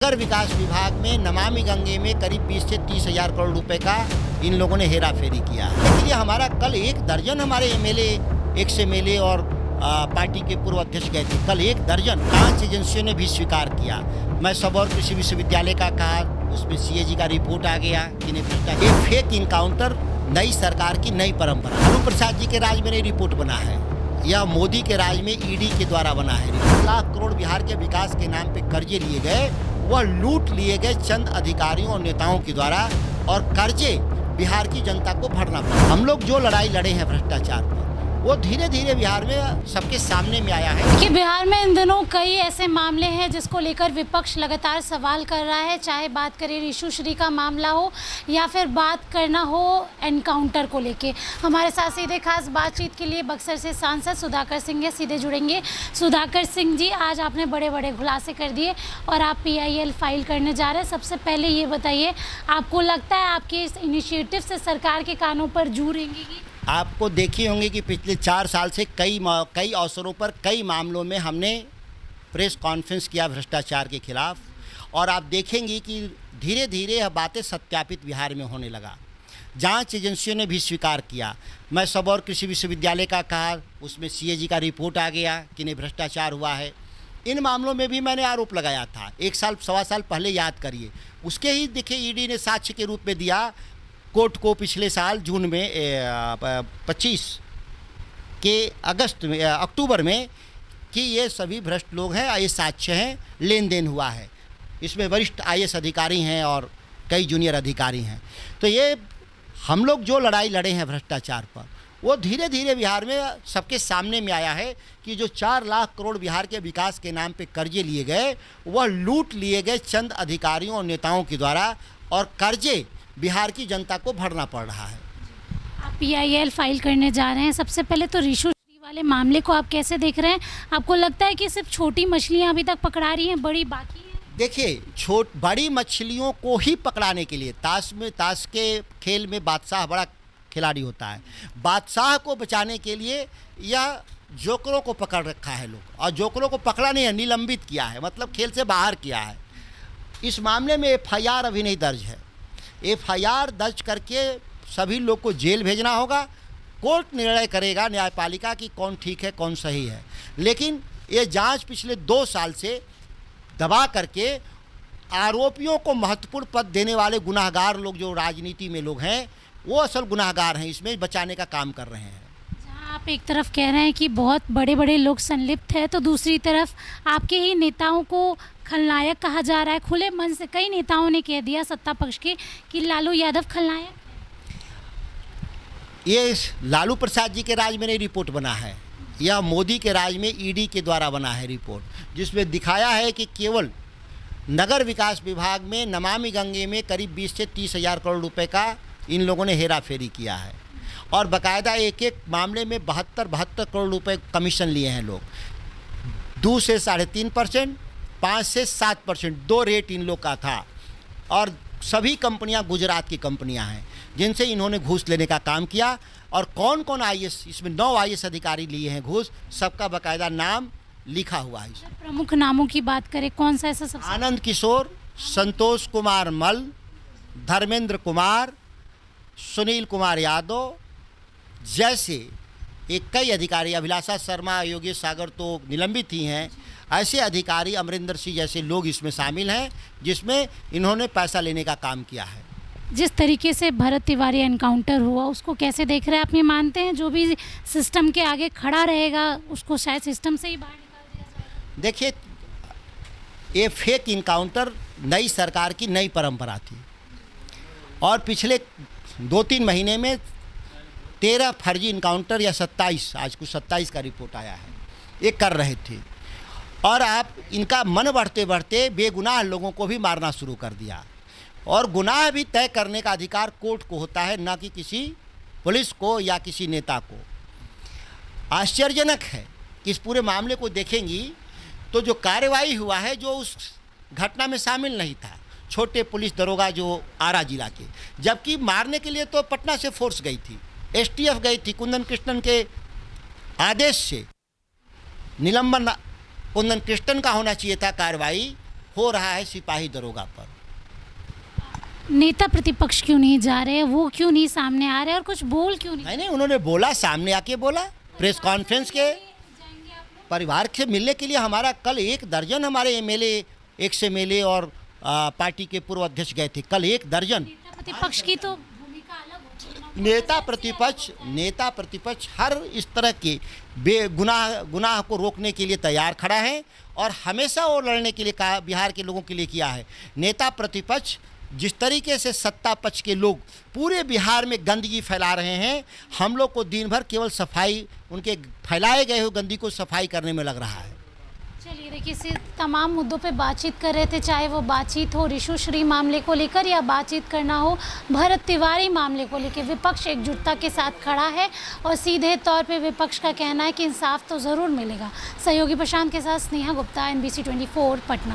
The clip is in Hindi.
नगर विकास विभाग में नमामि गंगे में करीब 20 से 30 हजार करोड़ रुपए का इन लोगों ने हेरा फेरी किया। इसलिए हमारा कल एक दर्जन हमारे एमएलए, एक्स एमएलए और पार्टी के पूर्व अध्यक्ष गए थे। कल एक दर्जन 5 एजेंसियों ने भी स्वीकार किया। मैं सबौर कृषि विश्वविद्यालय का कहा, उसमें सीएजी का रिपोर्ट आ गया कि ये फेक इनकाउंटर नई सरकार की नई परंपरा। लालू प्रसाद जी के राज में नई रिपोर्ट बना है, यह मोदी के राज में ईडी के द्वारा बना है। 1 लाख करोड़ बिहार के विकास के नाम पे कर्जे लिए गए, वह लूट लिए गए चंद अधिकारियों और नेताओं के द्वारा, और कर्जे बिहार की जनता को भरना पड़ा। हम लोग जो लड़ाई लड़े हैं भ्रष्टाचार पर, वो धीरे धीरे बिहार में सबके सामने में आया है। कि बिहार में इन दिनों कई ऐसे मामले हैं जिसको लेकर विपक्ष लगातार सवाल कर रहा है, चाहे बात करें ऋषु श्री का मामला हो या फिर बात करना हो एनकाउंटर को लेके। हमारे साथ सीधे खास बातचीत के लिए बक्सर से सांसद सुधाकर सिंह सीधे जुड़ेंगे। सुधाकर सिंह जी, आज आपने बड़े बड़े खुलासे कर दिए और आप PIL फाइल करने जा रहे हैं। सबसे पहले ये बताइए, आपको लगता है आपके इस इनिशिएटिव से सरकार के कानों पर जू रेंगेगी? आपको देखी होंगे कि पिछले 4 साल से कई अवसरों पर कई मामलों में हमने प्रेस कॉन्फ्रेंस किया भ्रष्टाचार के खिलाफ, और आप देखेंगे कि धीरे धीरे यह बातें सत्यापित बिहार में होने लगा। जांच एजेंसियों ने भी स्वीकार किया। मैं सबौर कृषि विश्वविद्यालय का कहा, उसमें सीएजी का रिपोर्ट आ गया कि नहीं भ्रष्टाचार हुआ है। इन मामलों में भी मैंने आरोप लगाया था 1 साल सवा साल पहले, याद करिए। उसके ही देखिए ईडी ने साक्ष्य के रूप में दिया कोर्ट को पिछले साल जून में 25 के अक्टूबर में कि ये सभी भ्रष्ट लोग हैं, ये साक्ष्य हैं, लेन देन हुआ है। इसमें वरिष्ठ IAS अधिकारी हैं और कई जूनियर अधिकारी हैं। तो ये हम लोग जो लड़ाई लड़े हैं भ्रष्टाचार पर, वो धीरे धीरे बिहार में सबके सामने में आया है कि जो 4 लाख करोड़ बिहार के विकास के नाम पे कर्जे लिए गए, वह लूट लिए गए चंद अधिकारियों और नेताओं के द्वारा, और कर्जे बिहार की जनता को भरना पड़ रहा है। आप PIL फाइल करने जा रहे हैं। सबसे पहले तो ऋषु श्री वाले मामले को आप कैसे देख रहे हैं? आपको लगता है कि सिर्फ छोटी मछलियां अभी तक पकड़ा रही हैं, बड़ी बाकी है? देखिए, बड़ी मछलियों को ही पकड़ाने के लिए ताश के खेल में बादशाह बड़ा खिलाड़ी होता है। बादशाह को बचाने के लिए यह जोकरों को पकड़ रखा है लोग, और जोकरों को पकड़ा नहीं है, निलंबित किया है, मतलब खेल से बाहर किया है। इस मामले में FIR अभी नहीं दर्ज है। FIR दर्ज करके सभी लोग को जेल भेजना होगा। कोर्ट निर्णय करेगा, न्यायपालिका, की कौन ठीक है कौन सही है। लेकिन ये जांच पिछले 2 साल से दबा करके आरोपियों को महत्वपूर्ण पद देने वाले गुनाहगार लोग, जो राजनीति में लोग हैं, वो असल गुनाहगार हैं, इसमें बचाने का काम कर रहे हैं। जहाँ आप एक तरफ कह रहे हैं कि बहुत बड़े बड़े लोग संलिप्त हैं, तो दूसरी तरफ आपके ही नेताओं को खलनायक कहा जा रहा है। खुले मन से कई नेताओं ने कह दिया सत्ता पक्ष के कि लालू यादव खलनायक है। ये लालू प्रसाद जी के राज में नई रिपोर्ट बना है, यह मोदी के राज में ईडी के द्वारा बना है रिपोर्ट, जिसमें दिखाया है कि केवल नगर विकास विभाग में नमामि गंगे में करीब 20 से 30 हजार करोड़ रुपए का इन लोगों ने हेरा फेरी किया है, और बाकायदा एक एक मामले में 72 करोड़ रुपए कमीशन लिए हैं लोग। 2 से 3.5%, 5 से 7%, 2 रेट इन लोग का था। और सभी कंपनियां गुजरात की कंपनियां हैं जिनसे इन्होंने घूस लेने का काम किया। और कौन कौन IAS, इसमें 9 IAS अधिकारी लिए हैं घूस, सबका बाकायदा नाम लिखा हुआ है। प्रमुख नामों की बात करें, कौन सा ऐसा सबसे? आनंद किशोर, संतोष कुमार मल, धर्मेंद्र कुमार, सुनील कुमार यादव जैसे कई अधिकारी, अभिलाषा शर्मा, योगेश सागर तो निलंबित ही हैं, ऐसे अधिकारी, अमरिंदर सिंह जैसे लोग इसमें शामिल हैं, जिसमें इन्होंने पैसा लेने का काम किया है। जिस तरीके से भरत तिवारी एनकाउंटर हुआ, उसको कैसे देख रहे हैं? आप ये मानते हैं जो भी सिस्टम के आगे खड़ा रहेगा उसको शायद सिस्टम से ही बाहर निकाल दिया जाए? देखिए, ये फेक इनकाउंटर नई सरकार की नई परंपरा थी, और पिछले 2-3 महीने में 13 फर्जी इनकाउंटर या 27, आज कुछ 27 का रिपोर्ट आया है, ये कर रहे थे। और आप इनका मन बढ़ते बढ़ते बेगुनाह लोगों को भी मारना शुरू कर दिया, और गुनाह भी तय करने का अधिकार कोर्ट को होता है, ना कि किसी पुलिस को या किसी नेता को। आश्चर्यजनक है कि इस पूरे मामले को देखेंगी तो जो कार्रवाई हुआ है, जो उस घटना में शामिल नहीं था, छोटे पुलिस दरोगा जो आरा जिला के, जबकि मारने के लिए तो पटना से फोर्स गई थी, STF गई थी। कुंदन कृष्णन के आदेश से निलंबन कुंदन कृष्णन का होना चाहिए था कार्रवाई, हो रहा है सिपाही दरोगा पर। नेता प्रतिपक्ष क्यों नहीं जा रहे, वो क्यों नहीं सामने आ रहे और कुछ बोल क्यों नहीं? नहीं, उन्होंने बोला, सामने आके बोला प्रेस कॉन्फ्रेंस के। परिवार से मिलने के लिए हमारा कल 1 दर्जन हमारे एमएलए, एक्स एमएलए और पार्टी के पूर्व अध्यक्ष गए थे, कल 1 दर्जन। नेता प्रतिपक्ष की तो भूमिका अलग होती है ना। नेता प्रतिपक्ष हर इस तरह के गुनाह को रोकने के लिए तैयार खड़ा है और हमेशा वो लड़ने के लिए कहा, बिहार के लोगों के लिए किया है। नेता प्रतिपक्ष जिस तरीके से सत्ता पक्ष के लोग पूरे बिहार में गंदगी फैला रहे हैं, हम लोग को दिन भर केवल सफाई, उनके फैलाए गए हुए गंदगी को सफाई करने में लग रहा है। चलिए देखिए, इस तमाम मुद्दों पे बातचीत कर रहे थे, चाहे वो बातचीत हो रिशु श्री मामले को लेकर या बातचीत करना हो भरत तिवारी मामले को लेकर। विपक्ष एकजुटता के साथ खड़ा है और सीधे तौर पे विपक्ष का कहना है कि इंसाफ तो ज़रूर मिलेगा। सहयोगी प्रशांत के साथ स्नेहा गुप्ता, NBC 24 पटना।